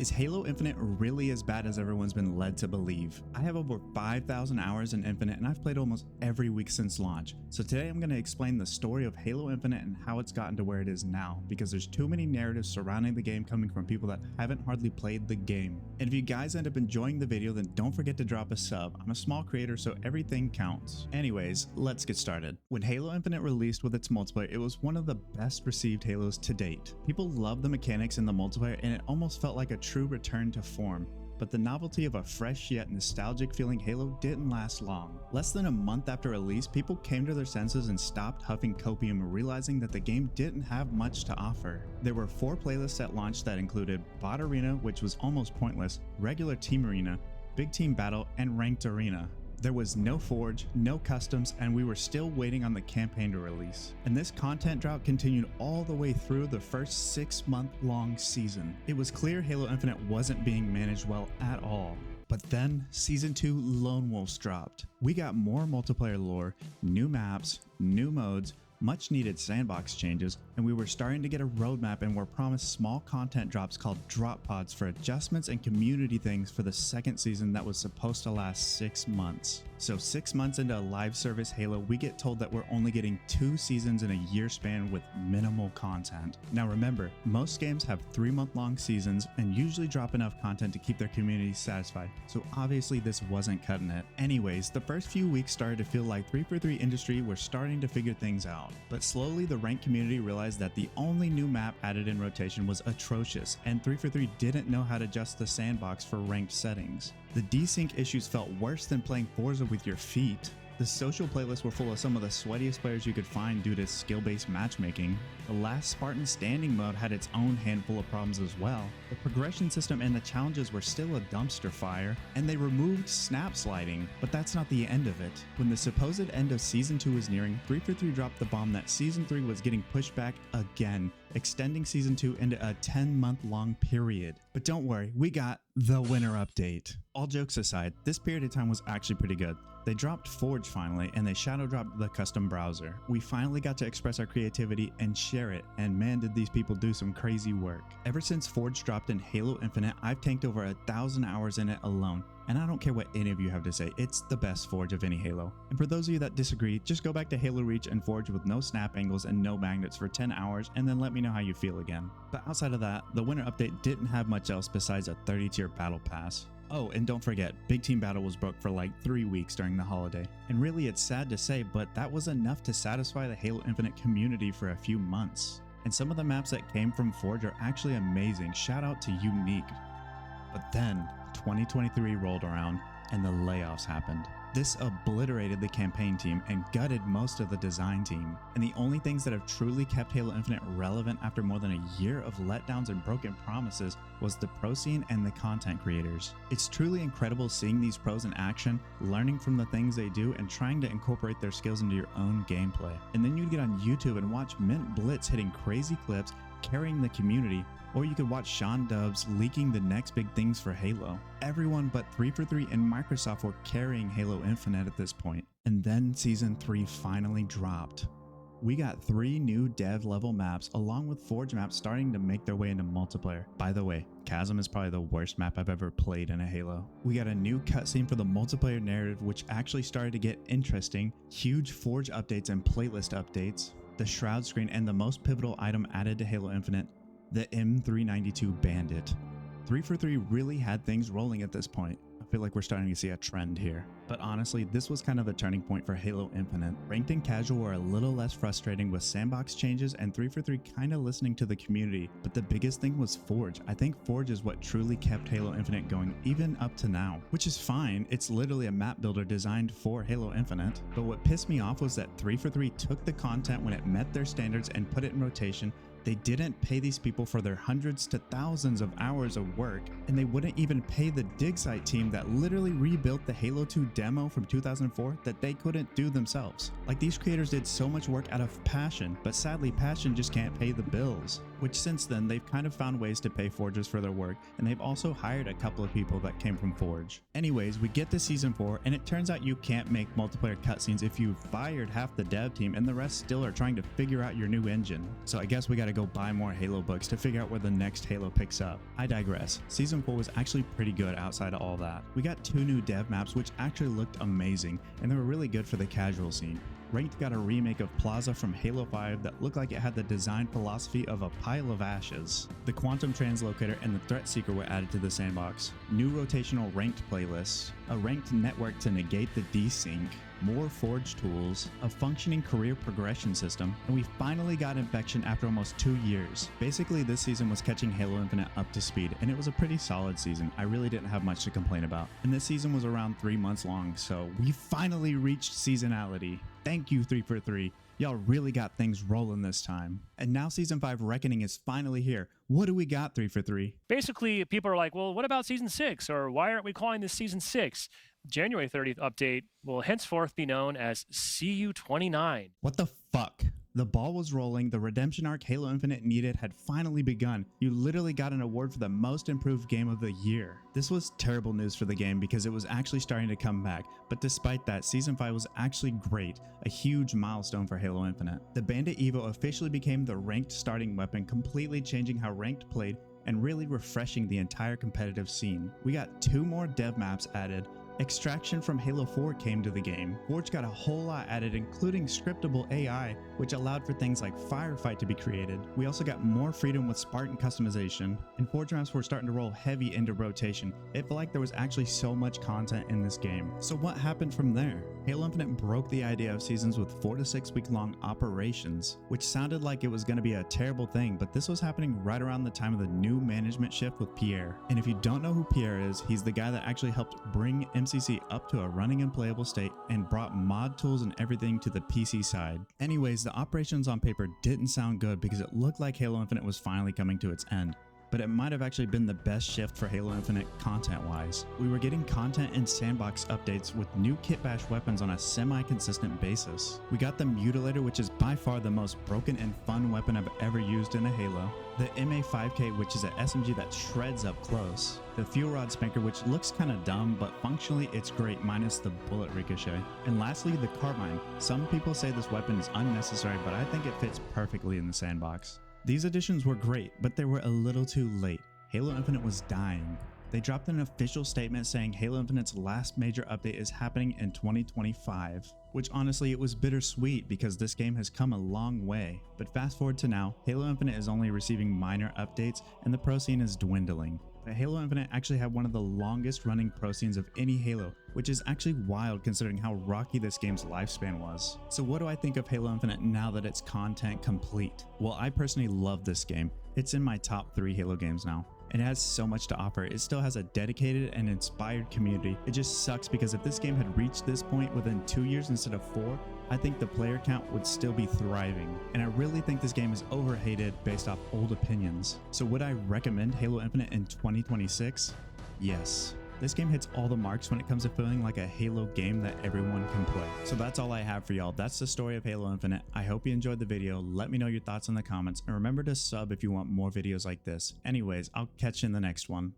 Is Halo Infinite really as bad as everyone's been led to believe? I have over 5,000 hours in Infinite and I've played almost every week since launch. So today I'm going to explain the story of Halo Infinite and how it's gotten to where it is now, because there's too many narratives surrounding the game coming from people that haven't hardly played the game. And if you guys end up enjoying the video, then don't forget to drop a sub. I'm a small creator, so everything counts. Anyways, let's get started. When Halo Infinite released with its multiplayer, it was one of the best received Halos to date. People loved the mechanics in the multiplayer and it almost felt like a true return to form. But the novelty of a fresh yet nostalgic feeling Halo didn't last long. Less than a month after release, people came to their senses and stopped huffing copium, realizing that the game didn't have much to offer. There were 4 playlists at launch that included Bot Arena, which was almost pointless, regular Team Arena, Big Team Battle, and Ranked Arena. There was no Forge, no customs, and we were still waiting on the campaign to release. And this content drought continued all the way through the first 6-month-long season. It was clear Halo Infinite wasn't being managed well at all. But then, Season 2 Lone Wolves dropped. We got more multiplayer lore, new maps, new modes, much needed sandbox changes, and we were starting to get a roadmap and were promised small content drops called drop pods for adjustments and community things for the second season that was supposed to last 6 months. So 6 months into a live service Halo, we get told that we're only getting 2 seasons in a year span with minimal content. Now remember, most games have 3-month-long seasons and usually drop enough content to keep their community satisfied, so obviously this wasn't cutting it. Anyways, the first few weeks started to feel like 343 Industry were starting to figure things out. But slowly the ranked community realized that the only new map added in rotation was atrocious, and 343 didn't know how to adjust the sandbox for ranked settings. The desync issues felt worse than playing Forza with your feet. The social playlists were full of some of the sweatiest players you could find due to skill-based matchmaking. The last Spartan standing mode had its own handful of problems as well. The progression system and the challenges were still a dumpster fire, and they removed snap sliding, but that's not the end of it. When the supposed end of Season 2 was nearing, 343 dropped the bomb that Season 3 was getting pushed back again, extending Season 2 into a 10-month-long period. But don't worry, we got the winter update. All jokes aside, this period of time was actually pretty good. They dropped Forge finally, and they shadow dropped the custom browser. We finally got to express our creativity and share it, and man did these people do some crazy work. Ever since Forge dropped in Halo Infinite, I've tanked over 1,000 hours in it alone. And I don't care what any of you have to say, it's the best Forge of any Halo. And for those of you that disagree, just go back to Halo Reach and Forge with no snap angles and no magnets for 10 hours and then let me know how you feel again. But outside of that, the winter update didn't have much else besides a 30-tier battle pass. Oh, and don't forget, Big Team Battle was broke for like 3 weeks during the holiday. And really it's sad to say, but that was enough to satisfy the Halo Infinite community for a few months. And some of the maps that came from Forge are actually amazing, shout out to Unique. But then, 2023 rolled around and the layoffs happened. This obliterated the campaign team and gutted most of the design team. And the only things that have truly kept Halo Infinite relevant after more than a year of letdowns and broken promises was the pro scene and the content creators. It's truly incredible seeing these pros in action, learning from the things they do and trying to incorporate their skills into your own gameplay. And then you'd get on YouTube and watch Mint Blitz hitting crazy clips, carrying the community, or you could watch Sean Dubs leaking the next big things for Halo. Everyone but 343 and Microsoft were carrying Halo Infinite at this point. And then Season 3 finally dropped. We got 3 new dev level maps along with Forge maps starting to make their way into multiplayer. By the way, Chasm is probably the worst map I've ever played in a Halo. We got a new cutscene for the multiplayer narrative which actually started to get interesting, huge Forge updates and playlist updates, the Shroud screen, and the most pivotal item added to Halo Infinite, the M392 Bandit. 343 really had things rolling at this point. I feel like we're starting to see a trend here. But honestly, this was kind of the turning point for Halo Infinite. Ranked and casual were a little less frustrating with sandbox changes and 343 kind of listening to the community. But the biggest thing was Forge. I think Forge is what truly kept Halo Infinite going even up to now. Which is fine, it's literally a map builder designed for Halo Infinite. But what pissed me off was that 343 took the content when it met their standards and put it in rotation. They didn't pay these people for their hundreds to thousands of hours of work, and they wouldn't even pay the dig site team that literally rebuilt the Halo 2 demo from 2004 that they couldn't do themselves. Like, these creators did so much work out of passion, but sadly passion just can't pay the bills. which since then they've kind of found ways to pay Forgers for their work, and they've also hired a couple of people that came from Forge. Anyways, we get to season 4, and it turns out you can't make multiplayer cutscenes if you've fired half the dev team and the rest still are trying to figure out your new engine. So I guess we gotta go buy more Halo books to figure out where the next Halo picks up. I digress. Season 4 was actually pretty good outside of all that. We got 2 new dev maps which actually looked amazing, and they were really good for the casual scene. Ranked got a remake of Plaza from Halo 5 that looked like it had the design philosophy of a pile of ashes. The Quantum Translocator and the Threat Seeker were added to the sandbox. New rotational ranked playlists, a ranked network to negate the desync, more Forge tools, a functioning career progression system, and we finally got Infection after almost 2 years. Basically, this season was catching Halo Infinite up to speed, and it was a pretty solid season. I really didn't have much to complain about. And this season was around 3 months long, so we finally reached seasonality. Thank you 343. Y'all really got things rolling this time. And now Season 5 Reckoning is finally here. What do we got, 343? Basically, people are like, well, what about Season 6? Or why aren't we calling this Season 6? January 30th update will henceforth be known as CU29. What the fuck? The ball was rolling, the redemption arc Halo Infinite needed had finally begun. You literally got an award for the most improved game of the year. This was terrible news for the game because it was actually starting to come back, but despite that, Season 5 was actually great, a huge milestone for Halo Infinite. The Bandit Evo officially became the ranked starting weapon, completely changing how ranked played and really refreshing the entire competitive scene. We got 2 more dev maps added. Extraction from Halo 4 came to the game. Forge got a whole lot added, including scriptable AI, which allowed for things like Firefight to be created. We also got more freedom with Spartan customization, and Forge maps were starting to roll heavy into rotation. It felt like there was actually so much content in this game. So what happened from there? Halo Infinite broke the idea of seasons with 4 to 6 week long operations, which sounded like it was going to be a terrible thing, but this was happening right around the time of the new management shift with Pierre. And if you don't know who Pierre is, he's the guy that actually helped bring MCC up to a running and playable state and brought mod tools and everything to the PC side. Anyways, the operations on paper didn't sound good because it looked like Halo Infinite was finally coming to its end, but it might have actually been the best shift for Halo Infinite content-wise. We were getting content and sandbox updates with new kit bash weapons on a semi-consistent basis. We got the Mutilator, which is by far the most broken and fun weapon I've ever used in a Halo. The MA5K, which is an SMG that shreds up close. The Fuel Rod Spanker, which looks kinda dumb, but functionally it's great minus the bullet ricochet. And lastly, the Carbine. Some people say this weapon is unnecessary, but I think it fits perfectly in the sandbox. These additions were great, but they were a little too late. Halo Infinite was dying. They dropped an official statement saying Halo Infinite's last major update is happening in 2025, which honestly it was bittersweet because this game has come a long way. But fast forward to now, Halo Infinite is only receiving minor updates and the pro scene is dwindling. But Halo Infinite actually had one of the longest running pro scenes of any Halo, which is actually wild considering how rocky this game's lifespan was. So what do I think of Halo Infinite now that it's content complete? Well, I personally love this game. It's in my top 3 Halo games now. It has so much to offer. It still has a dedicated and inspired community. It just sucks because if this game had reached this point within 2 years instead of 4, I think the player count would still be thriving. And I really think this game is overhated based off old opinions. So would I recommend Halo Infinite in 2026? Yes. This game hits all the marks when it comes to feeling like a Halo game that everyone can play. So that's all I have for y'all. That's the story of Halo Infinite. I hope you enjoyed the video. Let me know your thoughts in the comments and remember to sub if you want more videos like this. Anyways, I'll catch you in the next one.